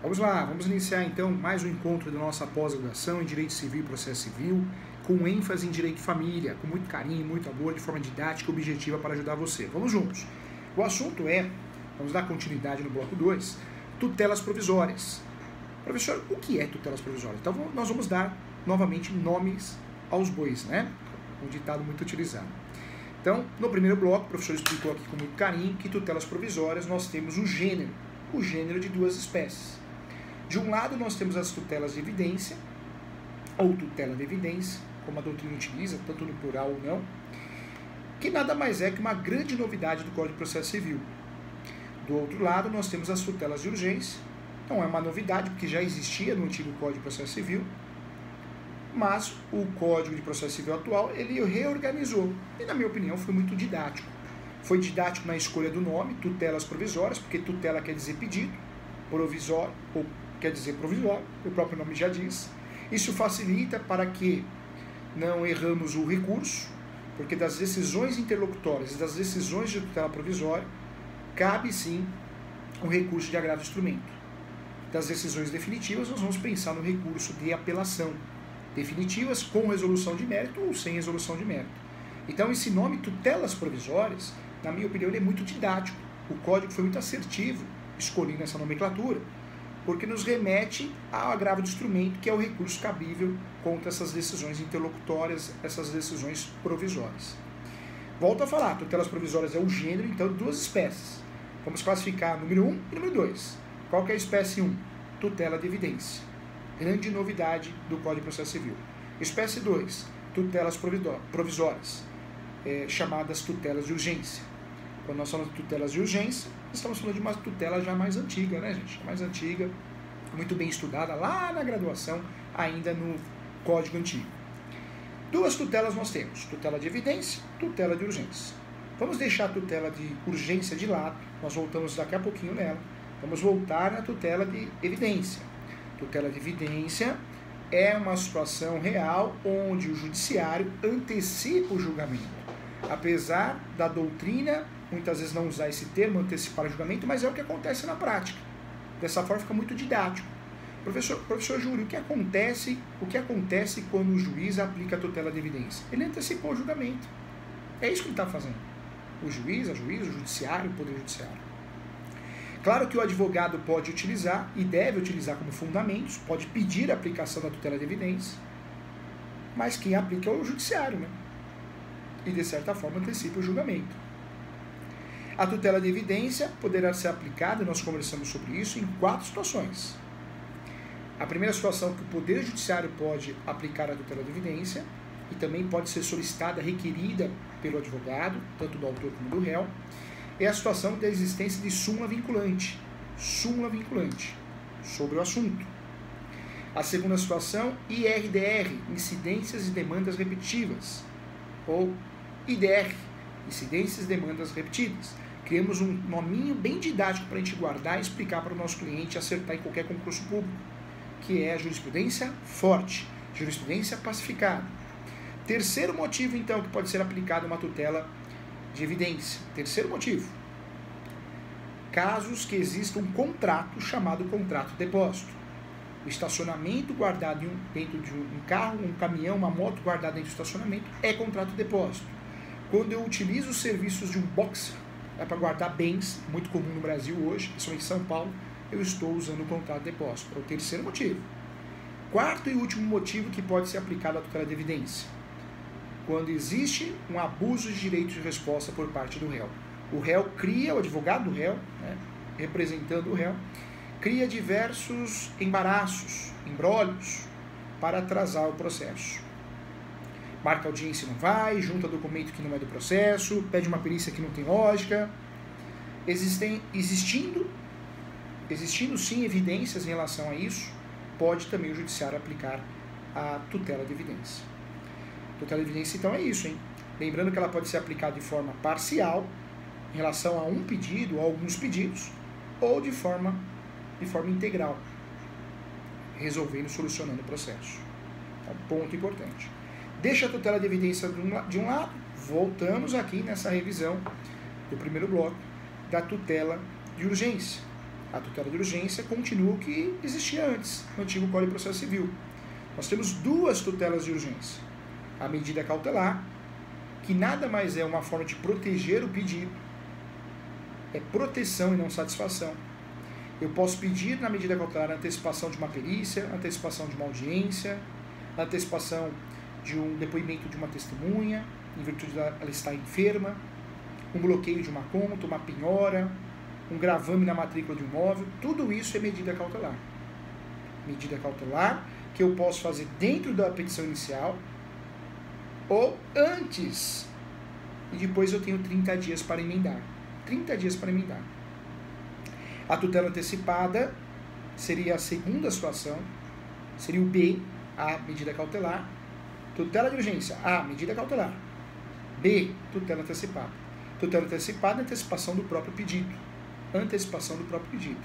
Vamos lá, vamos iniciar então mais um encontro da nossa pós-graduação em Direito Civil e Processo Civil, com ênfase em Direito de Família, com muito carinho, muito amor, de forma didática e objetiva para ajudar você. Vamos juntos. O assunto é, vamos dar continuidade no bloco 2, tutelas provisórias. Professor, o que é tutelas provisórias? Então nós vamos dar novamente nomes aos bois, né? Um ditado muito utilizado. Então, no primeiro bloco, o professor explicou aqui com muito carinho que tutelas provisórias nós temos o gênero de duas espécies. De um lado, nós temos as tutelas de evidência, ou tutela de evidência, como a doutrina utiliza, tanto no plural ou não, que nada mais é que uma grande novidade do Código de Processo Civil. Do outro lado, nós temos as tutelas de urgência. Não é uma novidade, porque já existia no antigo Código de Processo Civil, mas o Código de Processo Civil atual, ele reorganizou, e na minha opinião foi muito didático. Foi didático na escolha do nome, tutelas provisórias, porque tutela quer dizer pedido, provisório, ou quer dizer provisório, o próprio nome já diz. Isso facilita para que não erramos o recurso, porque das decisões interlocutórias e das decisões de tutela provisória, cabe sim o recurso de agravo de instrumento. Das decisões definitivas, nós vamos pensar no recurso de apelação, definitivas com resolução de mérito ou sem resolução de mérito. Então esse nome, tutelas provisórias, na minha opinião, ele é muito didático. O código foi muito assertivo escolhendo essa nomenclatura, porque nos remete ao agravo de instrumento, que é o recurso cabível contra essas decisões interlocutórias, essas decisões provisórias. Volto a falar, tutelas provisórias é o gênero, então, de duas espécies. Vamos classificar número 1 e número 2. Qual que é a espécie 1? Tutela de evidência. Grande novidade do Código de Processo Civil. Espécie 2, tutelas provisórias, chamadas tutelas de urgência. Quando nós falamos de tutelas de urgência, estamos falando de uma tutela já mais antiga, né, gente? Mais antiga, muito bem estudada lá na graduação, ainda no Código Antigo. Duas tutelas nós temos, tutela de evidência, tutela de urgência. Vamos deixar a tutela de urgência de lado, nós voltamos daqui a pouquinho nela. Vamos voltar na tutela de evidência. Tutela de evidência é uma situação real onde o judiciário antecipa o julgamento. Apesar da doutrina, muitas vezes não usar esse termo, antecipar o julgamento, mas é o que acontece na prática. Dessa forma fica muito didático. Professor Júlio, o que acontece quando o juiz aplica a tutela de evidência? Ele antecipou o julgamento. É isso que ele está fazendo. O juiz, a juíza, o judiciário, o poder judiciário. Claro que o advogado pode utilizar e deve utilizar como fundamentos, pode pedir a aplicação da tutela de evidência, mas quem aplica é o judiciário, né? E de certa forma antecipa o julgamento. A tutela de evidência poderá ser aplicada, nós conversamos sobre isso, em 4 situações. A primeira situação que o Poder Judiciário pode aplicar a tutela de evidência, e também pode ser solicitada, requerida pelo advogado, tanto do autor como do réu, é a situação da existência de súmula vinculante sobre o assunto. A segunda situação, IRDR, incidências e demandas repetitivas, ou IDR, incidências e demandas repetidas. Criamos um nominho bem didático para a gente guardar e explicar para o nosso cliente acertar em qualquer concurso público, que é a jurisprudência forte, jurisprudência pacificada. Terceiro motivo, então, que pode ser aplicado uma tutela de evidência. Terceiro motivo, casos que exista um contrato chamado contrato de depósito. O estacionamento guardado dentro de um carro, um caminhão, uma moto guardada dentro do estacionamento é contrato de depósito. Quando eu utilizo os serviços de um boxer, para guardar bens, muito comum no Brasil hoje, principalmente em São Paulo, eu estou usando o contrato de depósito. É o terceiro motivo. Quarto e último motivo que pode ser aplicado à tutela de evidência. Quando existe um abuso de direito de resposta por parte do réu. O réu cria, o advogado do réu, né, representando o réu, cria diversos embaraços, imbróglios, para atrasar o processo. Marca audiência e não vai, junta documento que não é do processo, pede uma perícia que não tem lógica. Existindo sim evidências em relação a isso, pode também o judiciário aplicar a tutela de evidência. Tutela de evidência, então, é isso, hein? Lembrando que ela pode ser aplicada de forma parcial, em relação a um pedido ou alguns pedidos, ou de forma integral, resolvendo, solucionando o processo. Então, ponto importante. Deixa a tutela de evidência de um lado, voltamos aqui nessa revisão do primeiro bloco da tutela de urgência. A tutela de urgência continua o que existia antes, no antigo Código de Processo Civil. Nós temos duas tutelas de urgência. A medida cautelar, que nada mais é uma forma de proteger o pedido, é proteção e não satisfação. Eu posso pedir na medida cautelar a antecipação de uma perícia, a antecipação de uma audiência, a antecipação de um depoimento de uma testemunha, em virtude dela estar enferma, um bloqueio de uma conta, uma penhora, um gravame na matrícula de um imóvel, tudo isso é medida cautelar. Medida cautelar que eu posso fazer dentro da petição inicial ou antes. E depois eu tenho 30 dias para emendar. 30 dias para emendar. A tutela antecipada seria a segunda situação, seria o B, a medida cautelar. Tutela de urgência, A, medida cautelar. B, tutela antecipada. Tutela antecipada, antecipação do próprio pedido. Antecipação do próprio pedido.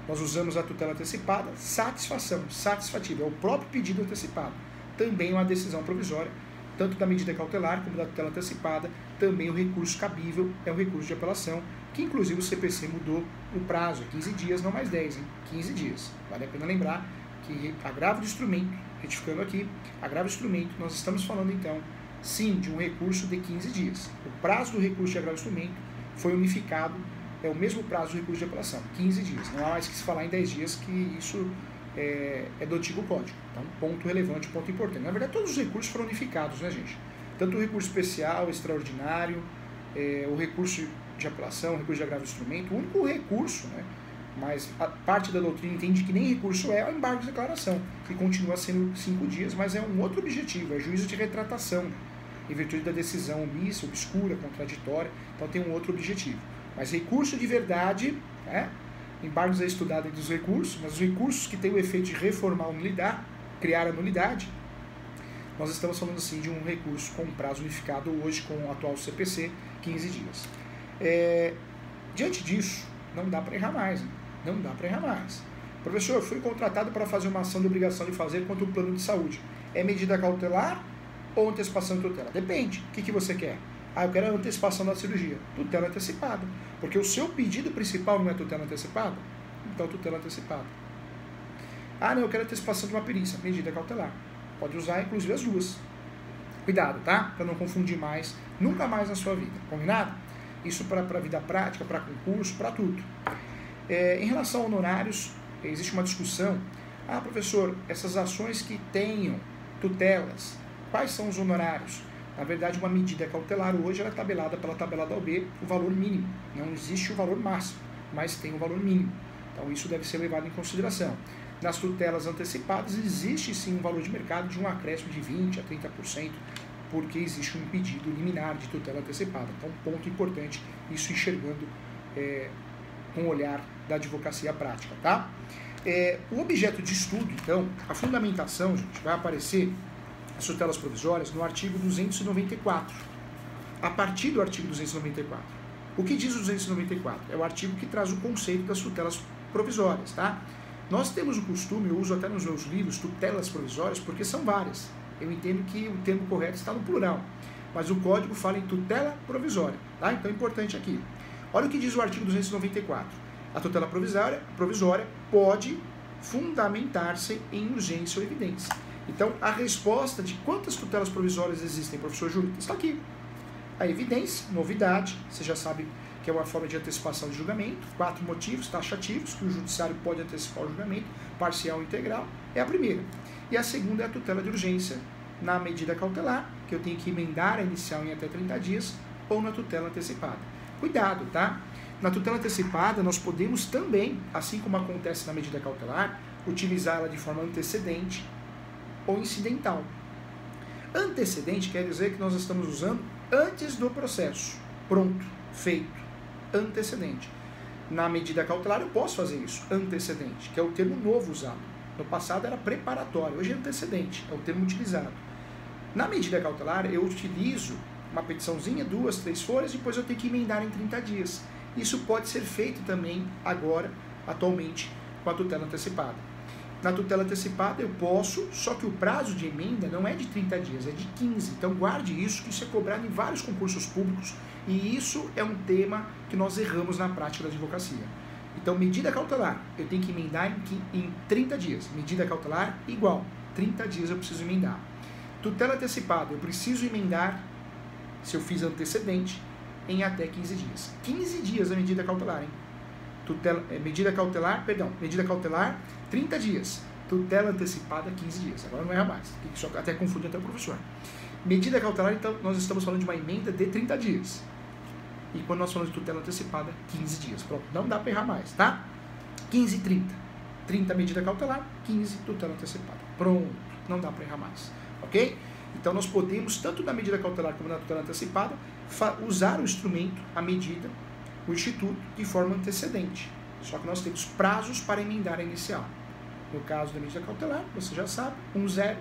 Nós usamos a tutela antecipada, satisfação, satisfativa, é o próprio pedido antecipado. Também uma decisão provisória, tanto da medida cautelar como da tutela antecipada, também o recurso cabível é o recurso de apelação, que inclusive o CPC mudou o prazo, 15 dias, não mais 10, hein? 15 dias. Vale a pena lembrar que agravo de instrumento, retificando aqui, agravo de instrumento, nós estamos falando então, sim, de um recurso de 15 dias. O prazo do recurso de agravo de instrumento foi unificado, é o mesmo prazo do recurso de apelação, 15 dias. Não há mais que se falar em 10 dias, que isso é do antigo código. Então, ponto relevante, ponto importante. Na verdade, todos os recursos foram unificados, né, gente? Tanto o recurso especial, extraordinário, o recurso de apelação, o recurso de agravo de instrumento, o único recurso, né? Mas a parte da doutrina entende que nem recurso é o embargo de declaração, que continua sendo 5 dias, mas é um outro objetivo, é juízo de retratação, em virtude da decisão omissa, obscura, contraditória, então tem um outro objetivo. Mas recurso de verdade, embargos é estudado entre os recursos, mas os recursos que têm o efeito de reformar a nulidade, criar a nulidade, nós estamos falando assim de um recurso com prazo unificado hoje com o atual CPC, 15 dias. Diante disso, não dá para errar mais, hein? Não dá para errar mais. Professor, fui contratado para fazer uma ação de obrigação de fazer contra o plano de saúde. É medida cautelar ou antecipação de tutela? Depende. O que você quer? Eu quero a antecipação da cirurgia. Tutela antecipada. Porque o seu pedido principal não é tutela antecipada? Então, tutela antecipada. Não, eu quero a antecipação de uma perícia. Medida cautelar. Pode usar, inclusive, as duas. Cuidado, tá? Para não confundir mais, nunca mais na sua vida. Combinado? Isso para a vida prática, para concurso, para tudo. Em relação a honorários, existe uma discussão. Professor, essas ações que tenham tutelas, quais são os honorários? Na verdade, uma medida cautelar hoje ela é tabelada pela tabela da OAB o valor mínimo. Não existe o valor máximo, mas tem o valor mínimo. Então, isso deve ser levado em consideração. Nas tutelas antecipadas, existe sim um valor de mercado de um acréscimo de 20% a 30%, porque existe um pedido liminar de tutela antecipada. Então, ponto importante, isso enxergando com o olhar da advocacia prática, tá? O objeto de estudo, então, a fundamentação, gente, vai aparecer as tutelas provisórias no artigo 294. A partir do artigo 294. O que diz o 294? É o artigo que traz o conceito das tutelas provisórias, tá? Nós temos o costume, eu uso até nos meus livros, tutelas provisórias, porque são várias. Eu entendo que o termo correto está no plural, mas o código fala em tutela provisória, tá? Então é importante aqui. Olha o que diz o artigo 294. A tutela provisória pode fundamentar-se em urgência ou evidência. Então, a resposta de quantas tutelas provisórias existem, professor Júlio, está aqui. A evidência, novidade, você já sabe que é uma forma de antecipação de julgamento, 4 motivos taxativos que o judiciário pode antecipar o julgamento, parcial ou integral, é a primeira. E a segunda é a tutela de urgência, na medida cautelar, que eu tenho que emendar a inicial em até 30 dias, ou na tutela antecipada. Cuidado, tá? Na tutela antecipada, nós podemos também, assim como acontece na medida cautelar, utilizá-la de forma antecedente ou incidental. Antecedente quer dizer que nós estamos usando antes do processo. Pronto, feito. Antecedente. Na medida cautelar eu posso fazer isso, antecedente, que é o termo novo usado. No passado era preparatório, hoje é antecedente, é o termo utilizado. Na medida cautelar eu utilizo uma petiçãozinha, 2, 3 folhas, depois eu tenho que emendar em 30 dias. Isso pode ser feito também agora, atualmente, com a tutela antecipada. Na tutela antecipada eu posso, só que o prazo de emenda não é de 30 dias, é de 15. Então guarde isso, que isso é cobrado em vários concursos públicos e isso é um tema que nós erramos na prática da advocacia. Então, medida cautelar, eu tenho que emendar em 30 dias. Medida cautelar, igual. 30 dias eu preciso emendar. Tutela antecipada, eu preciso emendar, se eu fiz antecedente, em até 15 dias. 15 dias a medida cautelar, hein? Medida cautelar, 30 dias. Tutela antecipada, 15 dias. Agora não erra mais. Isso até confunde até o professor. Medida cautelar, então, nós estamos falando de uma emenda de 30 dias. E quando nós falamos de tutela antecipada, 15 dias. Pronto, não dá para errar mais, tá? 15 e 30. 30 medida cautelar, 15 tutela antecipada. Pronto, não dá para errar mais. Ok? Então nós podemos, tanto na medida cautelar como na tutela antecipada, usar o instrumento, a medida, o instituto, de forma antecedente. Só que nós temos prazos para emendar a inicial. No caso da medida cautelar, você já sabe, 1,0.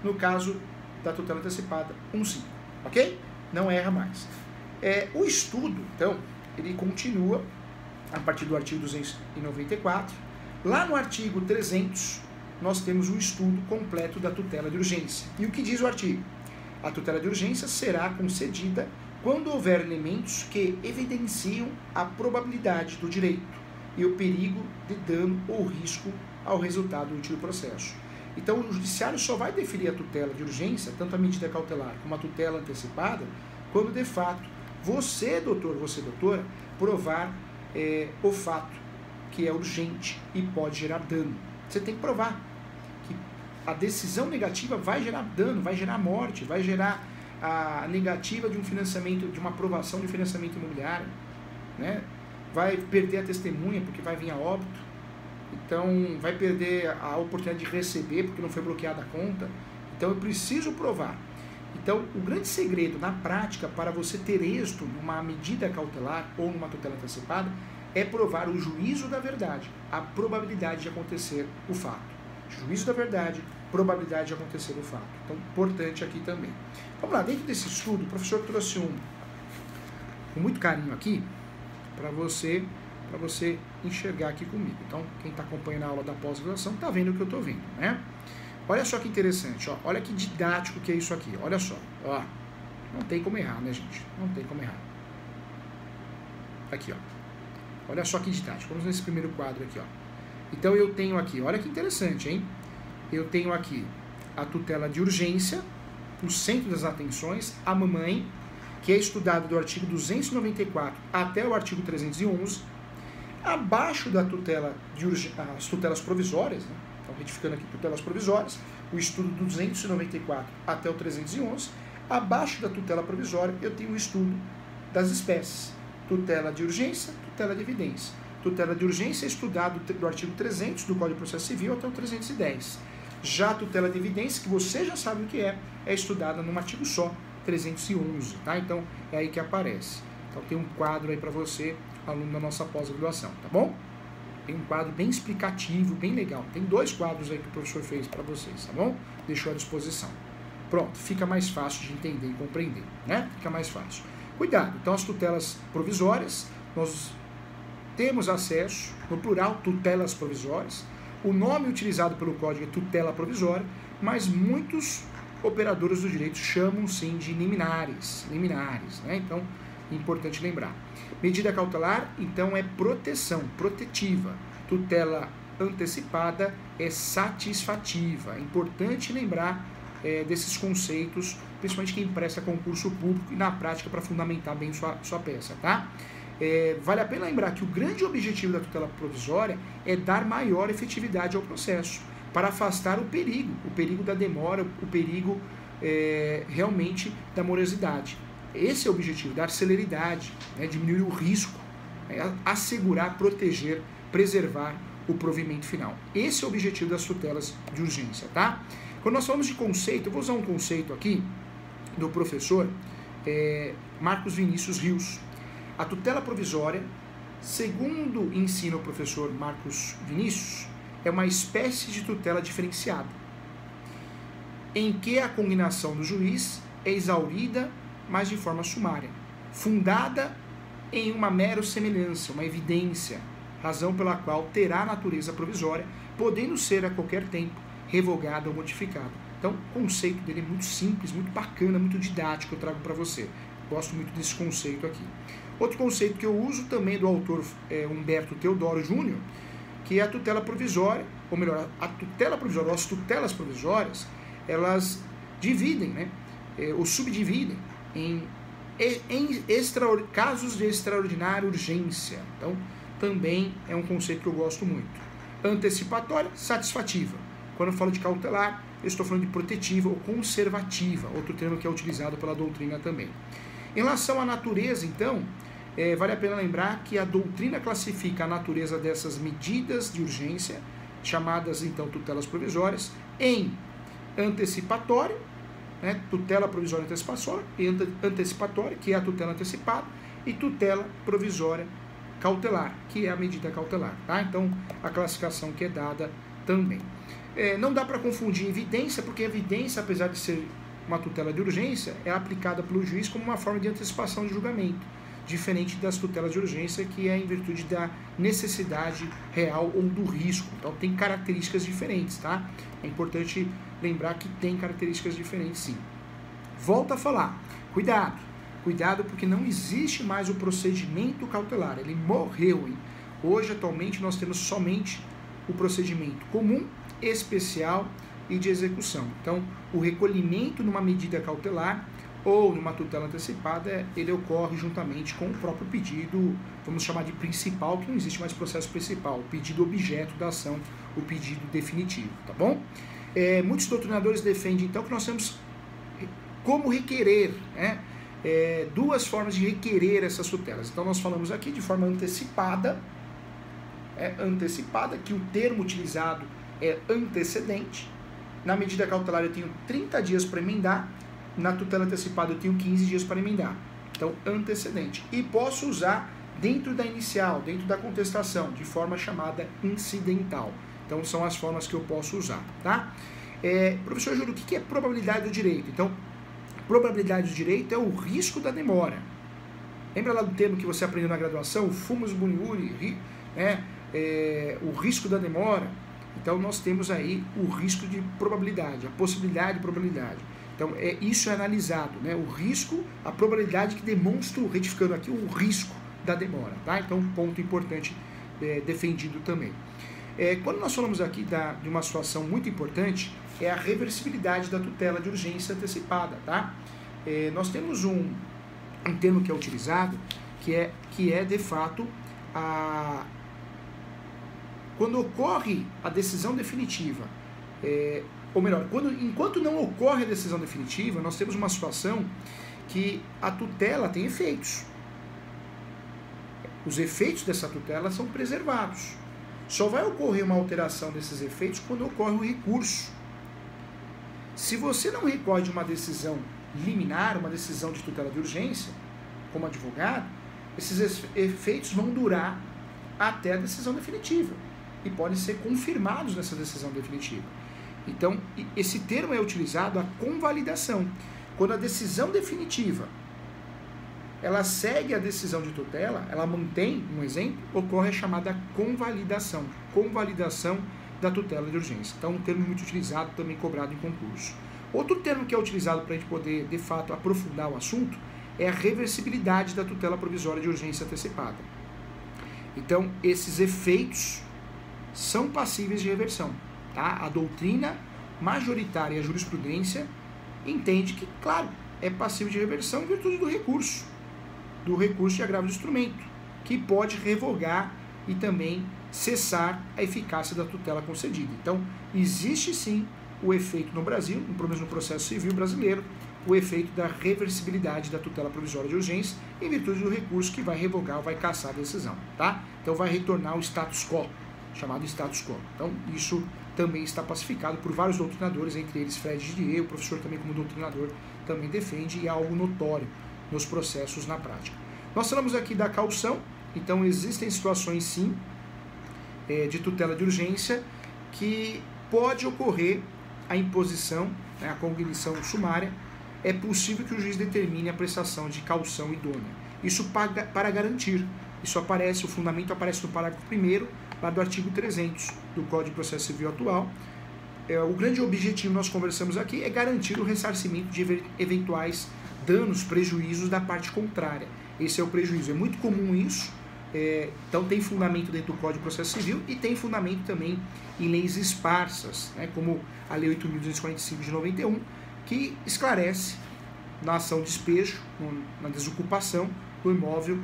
No caso da tutela antecipada, 1,5. Ok? Não erra mais. O estudo, então, ele continua a partir do artigo 294. Lá no artigo 300, nós temos um estudo completo da tutela de urgência. E o que diz o artigo? A tutela de urgência será concedida quando houver elementos que evidenciam a probabilidade do direito e o perigo de dano ou risco ao resultado útil do processo. Então, o judiciário só vai deferir a tutela de urgência, tanto a medida cautelar como a tutela antecipada, quando de fato você, doutor, você, doutora, provar o fato que é urgente e pode gerar dano. Você tem que provar que a decisão negativa vai gerar dano, vai gerar morte, vai gerar a negativa de um financiamento, de uma aprovação de financiamento imobiliário, né? Vai perder a testemunha porque vai vir a óbito, então vai perder a oportunidade de receber porque não foi bloqueada a conta. Então eu preciso provar. Então, o grande segredo na prática para você ter êxito numa medida cautelar ou numa tutela antecipada é provar o juízo da verdade, a probabilidade de acontecer o fato. Juízo da verdade, probabilidade de acontecer o fato. Então, importante aqui também. Vamos lá, dentro desse estudo, o professor trouxe com muito carinho aqui para você enxergar aqui comigo. Então, quem está acompanhando a aula da pós-graduação está vendo o que eu estou vendo, né? Olha só que interessante, ó. Olha que didático que é isso aqui, olha só, ó. Não tem como errar, né, gente? Não tem como errar. Aqui, ó. Olha só que didático. Vamos nesse primeiro quadro aqui, ó. Então eu tenho aqui, olha que interessante, hein? Eu tenho aqui a tutela de urgência, o centro das atenções, a mamãe, que é estudada do artigo 294 até o artigo 311. Abaixo da tutela de as tutelas provisórias, né? Então, retificando aqui, tutelas provisórias, o estudo do 294 até o 311. Abaixo da tutela provisória, eu tenho o estudo das espécies. Tutela de urgência, tutela de evidência. Tutela de urgência é estudado do artigo 300 do Código de Processo Civil até o 310. Já a tutela de evidência, que você já sabe o que é estudada num artigo só, 311, tá? Então, é aí que aparece. Então, tem um quadro aí para você, aluno da nossa pós-graduação, tá bom? Tem um quadro bem explicativo, bem legal. Tem 2 quadros aí que o professor fez para vocês, tá bom? Deixou à disposição. Pronto, fica mais fácil de entender e compreender, né? Fica mais fácil. Cuidado, então as tutelas provisórias, nós temos acesso, no plural, tutelas provisórias. O nome utilizado pelo código é tutela provisória, mas muitos operadores do direito chamam sim de liminares, né? Então, importante lembrar. Medida cautelar, então, é proteção, protetiva. Tutela antecipada é satisfativa. É importante lembrar desses conceitos, principalmente quem presta concurso público e na prática para fundamentar bem sua peça, tá? Vale a pena lembrar que o grande objetivo da tutela provisória é dar maior efetividade ao processo, para afastar o perigo da demora, o perigo realmente da morosidade. Esse é o objetivo, dar celeridade, né, diminuir o risco, assegurar, proteger, preservar o provimento final. Esse é o objetivo das tutelas de urgência, tá? Quando nós falamos de conceito, eu vou usar um conceito aqui do professor Marcos Vinícius Rios. A tutela provisória, segundo ensina o professor Marcos Vinícius, é uma espécie de tutela diferenciada, em que a cognação do juiz é exaurida, mas de forma sumária, fundada em uma mera semelhança, uma evidência, razão pela qual terá natureza provisória, podendo ser a qualquer tempo revogada ou modificada. Então, o conceito dele é muito simples, muito bacana, muito didático, eu trago para você. Gosto muito desse conceito aqui. Outro conceito que eu uso também do autor Humberto Teodoro Júnior, que é a tutela provisória, ou melhor, a tutela provisória, ou as tutelas provisórias, elas dividem, né, ou subdividem em casos de extraordinária urgência. Então, também é um conceito que eu gosto muito. Antecipatória, satisfativa. Quando eu falo de cautelar, eu estou falando de protetiva ou conservativa, outro termo que é utilizado pela doutrina também. Em relação à natureza, então, vale a pena lembrar que a doutrina classifica a natureza dessas medidas de urgência, chamadas então tutelas provisórias, em antecipatória, né, tutela provisória antecipatória, que é a tutela antecipada, e tutela provisória cautelar, que é a medida cautelar. Tá? Então, a classificação que é dada também. Não dá para confundir evidência, porque a evidência, apesar de ser uma tutela de urgência, é aplicada pelo juiz como uma forma de antecipação de julgamento, diferente das tutelas de urgência, que é em virtude da necessidade real ou do risco. Então, tem características diferentes, tá? É importante lembrar que tem características diferentes, sim. Volto a falar, cuidado, porque não existe mais o procedimento cautelar, ele morreu, hein? Hoje, atualmente, nós temos somente o procedimento comum, especial e de execução. Então, o recolhimento numa medida cautelar ou numa tutela antecipada, ele ocorre juntamente com o próprio pedido, vamos chamar de principal, que não existe mais processo principal, o pedido objeto da ação, o pedido definitivo, tá bom? Muitos doutrinadores defendem, então, que nós temos como requerer, né? Duas formas de requerer essas tutelas. Então, nós falamos aqui de forma antecipada, que o termo utilizado é antecedente. Na medida cautelar eu tenho 30 dias para emendar, na tutela antecipada eu tenho 15 dias para emendar. Então, antecedente. E posso usar dentro da inicial, dentro da contestação, de forma chamada incidental. Então, são as formas que eu posso usar, tá? Professor Júlio, o que é probabilidade do direito? Então, probabilidade do direito é o risco da demora. Lembra lá do termo que você aprendeu na graduação, o fumus boniuri, o risco da demora? Então, nós temos aí o risco de probabilidade, a possibilidade de probabilidade. Então, isso é analisado, né? O risco, a probabilidade que demonstra, retificando aqui, o risco da demora, tá? Então, um ponto importante defendido também. Quando nós falamos aqui de uma situação muito importante, é a reversibilidade da tutela de urgência antecipada, tá? Nós temos um termo que é utilizado, que é de fato, quando ocorre a decisão definitiva, ou melhor, enquanto não ocorre a decisão definitiva, nós temos uma situação que a tutela tem efeitos. Os efeitos dessa tutela são preservados. Só vai ocorrer uma alteração desses efeitos quando ocorre o recurso. Se você não recorre de uma decisão liminar, uma decisão de tutela de urgência, como advogado, esses efeitos vão durar até a decisão definitiva e podem ser confirmados nessa decisão definitiva. Então, esse termo é utilizado a convalidação. Quando a decisão definitiva ela segue a decisão de tutela, ela mantém, um exemplo, ocorre a chamada convalidação da tutela de urgência. Então, um termo muito utilizado, também cobrado em concurso. Outro termo que é utilizado para a gente poder, de fato, aprofundar o assunto é a reversibilidade da tutela provisória de urgência antecipada. Então, esses efeitos são passíveis de reversão. Tá? A doutrina majoritária e a jurisprudência entende que, claro, é passível de reversão em virtude do recurso de agravo de instrumento, que pode revogar e também cessar a eficácia da tutela concedida. Então, existe sim o efeito no Brasil, pelo menos no processo civil brasileiro, o efeito da reversibilidade da tutela provisória de urgência em virtude do recurso que vai revogar ou vai cassar a decisão. Tá? Então, vai retornar ao status quo, chamado status quo. Então, isso também está pacificado por vários doutrinadores, entre eles Fred Didier, o professor também como doutrinador também defende, e é algo notório nos processos na prática. Nós falamos aqui da caução, então existem situações sim de tutela de urgência que pode ocorrer a imposição, né, a cognição sumária, é possível que o juiz determine a prestação de caução idônea. Isso para garantir, isso aparece, o fundamento aparece no parágrafo 1º, lá do artigo 300 do Código de Processo Civil atual. O grande objetivo, nós conversamos aqui, é garantir o ressarcimento de eventuais danos, prejuízos da parte contrária. Esse é o prejuízo. É muito comum isso. Então tem fundamento dentro do Código de Processo Civil e tem fundamento também em leis esparsas, né, como a Lei 8.245 de 91, que esclarece na ação de despejo, na desocupação do imóvel,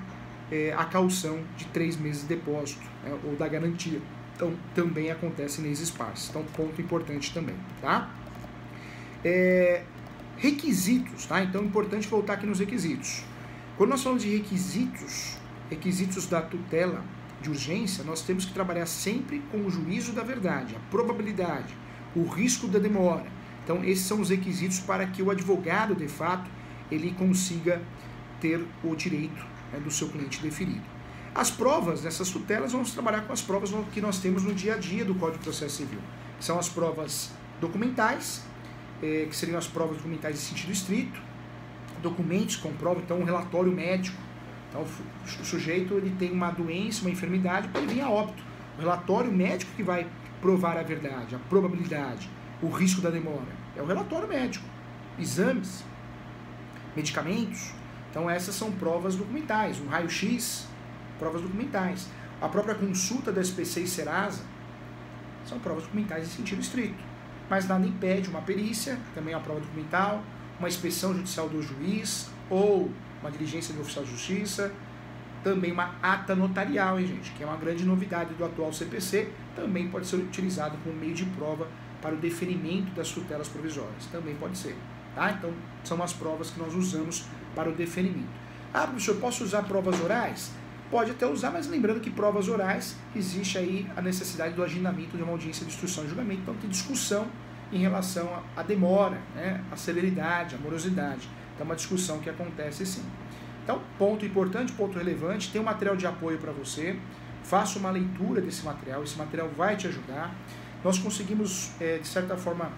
a caução de 3 meses de depósito, né, ou da garantia. Então também acontece em leis esparsas. Então ponto importante também, tá? Requisitos, tá? Então é importante voltar aqui nos requisitos. Quando nós falamos de requisitos da tutela de urgência, nós temos que trabalhar sempre com o juízo da verdade, a probabilidade, o risco da demora. Então, esses são os requisitos para que o advogado, de fato, ele consiga ter o direito, né, do seu cliente deferido. As provas dessas tutelas, vamos trabalhar com as provas que nós temos no dia a dia do Código de Processo Civil. São as provas documentais, que seriam as provas documentais em sentido estrito, documentos com prova, então um relatório médico. Então, o sujeito ele tem uma doença, uma enfermidade, para ele vir a óbito. O relatório médico que vai provar a verdade, a probabilidade, o risco da demora. É o relatório médico. Exames, medicamentos. Então, essas são provas documentais. Um raio-x, provas documentais. A própria consulta da SPC e Serasa são provas documentais em sentido estrito. Mas nada impede uma perícia, também é uma prova documental, uma inspeção judicial do juiz ou uma diligência do oficial de justiça, também uma ata notarial, hein, gente, que é uma grande novidade do atual CPC, também pode ser utilizado como meio de prova para o deferimento das tutelas provisórias, também pode ser, tá? Então, são as provas que nós usamos para o deferimento. Ah, professor, posso usar provas orais? Pode até usar, mas lembrando que provas orais, existe aí a necessidade do agendamento de uma audiência de instrução e julgamento, então tem discussão em relação à demora, né, a celeridade, a morosidade. Então, é uma discussão que acontece sim. Então, ponto importante, ponto relevante, tem um material de apoio para você, faça uma leitura desse material, esse material vai te ajudar. Nós conseguimos, de certa forma,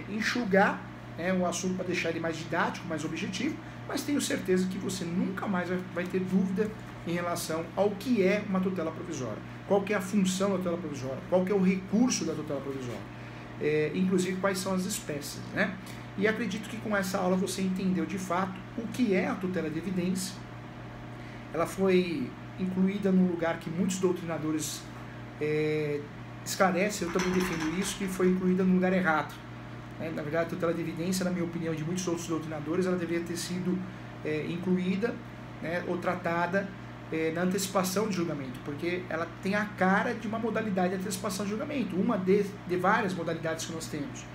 enxugar, né, o assunto para deixar ele mais didático, mais objetivo, mas tenho certeza que você nunca mais vai ter dúvida em relação ao que é uma tutela provisória, qual que é a função da tutela provisória, qual que é o recurso da tutela provisória, inclusive quais são as espécies, né? E acredito que com essa aula você entendeu de fato o que é a tutela de evidência. Ela foi incluída num lugar que muitos doutrinadores esclarecem, eu também defendo isso, que foi incluída no lugar errado. Na verdade, a tutela de evidência, na minha opinião, de muitos outros doutrinadores, ela deveria ter sido incluída, né, ou tratada na antecipação de julgamento, porque ela tem a cara de uma modalidade de antecipação de julgamento, uma de várias modalidades que nós temos.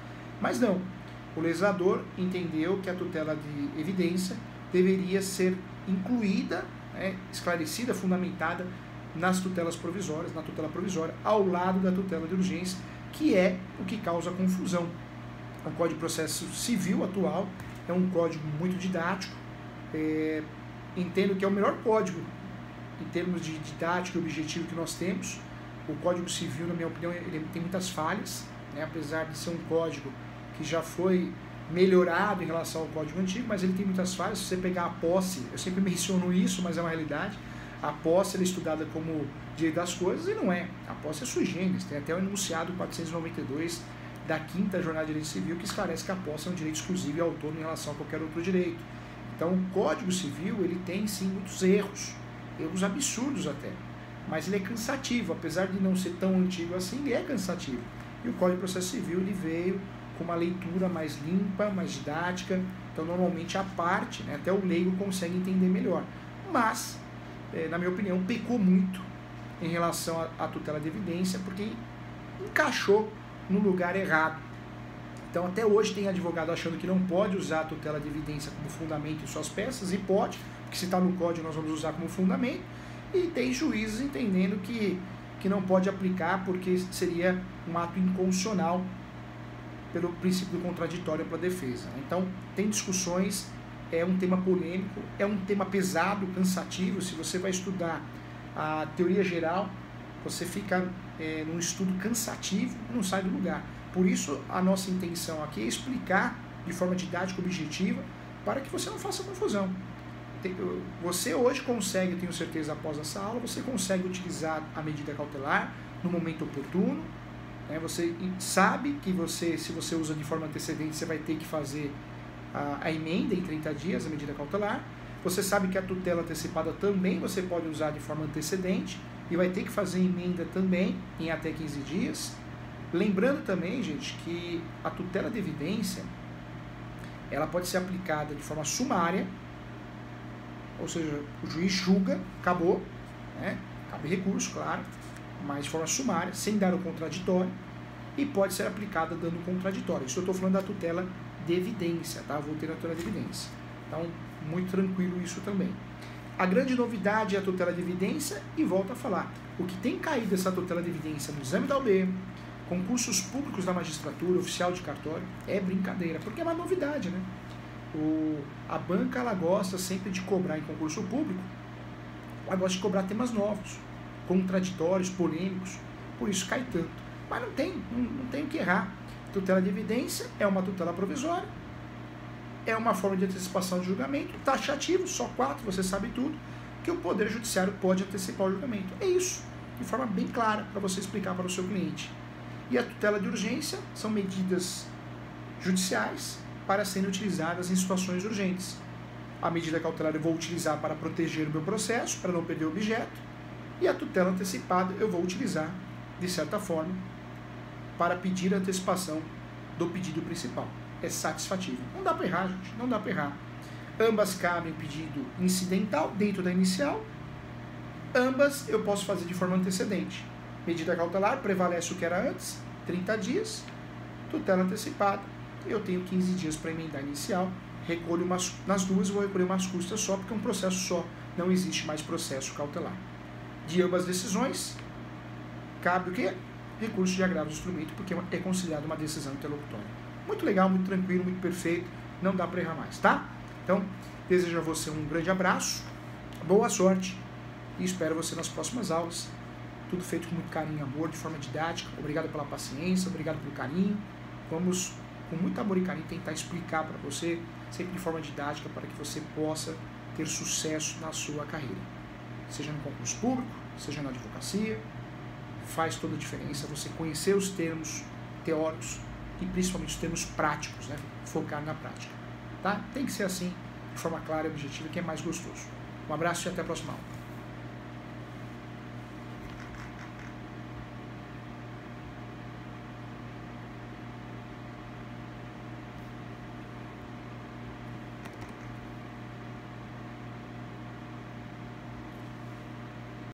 Mas não. O legislador entendeu que a tutela de evidência deveria ser incluída, né, esclarecida, fundamentada nas tutelas provisórias, na tutela provisória, ao lado da tutela de urgência, que é o que causa confusão. O Código de Processo Civil atual é um código muito didático, entendo que é o melhor código em termos de didático e objetivo que nós temos. O Código Civil, na minha opinião, ele tem muitas falhas, né, apesar de ser um código que já foi melhorado em relação ao código antigo, mas ele tem muitas falhas. Se você pegar a posse, eu sempre menciono isso, mas é uma realidade, a posse é estudada como direito das coisas e não é. A posse é sui generis, tem até o enunciado 492 da 5ª Jornada de Direito Civil que esclarece que a posse é um direito exclusivo e autônomo em relação a qualquer outro direito. Então o Código Civil ele tem sim muitos erros absurdos até, mas ele é cansativo, apesar de não ser tão antigo assim, ele é cansativo. E o Código de Processo Civil ele veio com uma leitura mais limpa, mais didática, então normalmente a parte, né, até o leigo consegue entender melhor. Mas, na minha opinião, pecou muito em relação à tutela de evidência, porque encaixou no lugar errado. Então até hoje tem advogado achando que não pode usar a tutela de evidência como fundamento em suas peças, e pode, porque se está no código nós vamos usar como fundamento, e tem juízes entendendo que não pode aplicar porque seria um ato inconstitucional pelo princípio do contraditório para a defesa. Então, tem discussões, é um tema polêmico, é um tema pesado, cansativo. Se você vai estudar a teoria geral, você fica num estudo cansativo e não sai do lugar. Por isso, a nossa intenção aqui é explicar de forma didática, objetiva, para que você não faça confusão. Você hoje consegue, eu tenho certeza, após essa aula, você consegue utilizar a medida cautelar no momento oportuno. Você sabe que se você usa de forma antecedente, você vai ter que fazer a emenda em 30 dias, a medida cautelar. Você sabe que a tutela antecipada também você pode usar de forma antecedente e vai ter que fazer emenda também em até 15 dias. Lembrando também, gente, que a tutela de evidência ela pode ser aplicada de forma sumária, ou seja, o juiz julga, acabou, né? Cabe recurso, claro, mas de forma sumária, sem dar o contraditório, e pode ser aplicada dando o contraditório. Isso eu estou falando da tutela de evidência, tá? Vou ter a tutela de evidência. Então, muito tranquilo isso também. A grande novidade é a tutela de evidência, e volto a falar, o que tem caído essa tutela de evidência no exame da OAB, concursos públicos da magistratura, oficial de cartório, é brincadeira, porque é uma novidade, né? A banca, ela gosta sempre de cobrar em concurso público, ela gosta de cobrar temas novos, contraditórios, polêmicos, por isso cai tanto. Mas não tem o que errar. Tutela de evidência é uma tutela provisória, é uma forma de antecipação de julgamento, taxativo, só 4, você sabe tudo, que o Poder Judiciário pode antecipar o julgamento. É isso, de forma bem clara, para você explicar para o seu cliente. E a tutela de urgência são medidas judiciais para serem utilizadas em situações urgentes. A medida cautelar eu vou utilizar para proteger o meu processo, para não perder o objeto, e a tutela antecipada eu vou utilizar, de certa forma, para pedir a antecipação do pedido principal. É satisfatível. Não dá para errar, gente, não dá para errar. Ambas cabem pedido incidental dentro da inicial, ambas eu posso fazer de forma antecedente. Medida cautelar prevalece o que era antes, 30 dias, tutela antecipada, eu tenho 15 dias para emendar a inicial, recolho nas duas, vou recolher umas custas só, porque é um processo só, não existe mais processo cautelar. De ambas decisões, cabe o quê? Recurso de agravo do instrumento, porque é considerado uma decisão interlocutória. Muito legal, muito tranquilo, muito perfeito, não dá para errar mais, tá? Então, desejo a você um grande abraço, boa sorte e espero você nas próximas aulas. Tudo feito com muito carinho e amor, de forma didática. Obrigado pela paciência, obrigado pelo carinho. Vamos, com muito amor e carinho, tentar explicar para você, sempre de forma didática, para que você possa ter sucesso na sua carreira. Seja no concurso público, seja na advocacia, faz toda a diferença você conhecer os termos teóricos e principalmente os termos práticos, né? Focar na prática. Tá? Tem que ser assim, de forma clara e objetiva, que é mais gostoso. Um abraço e até a próxima aula.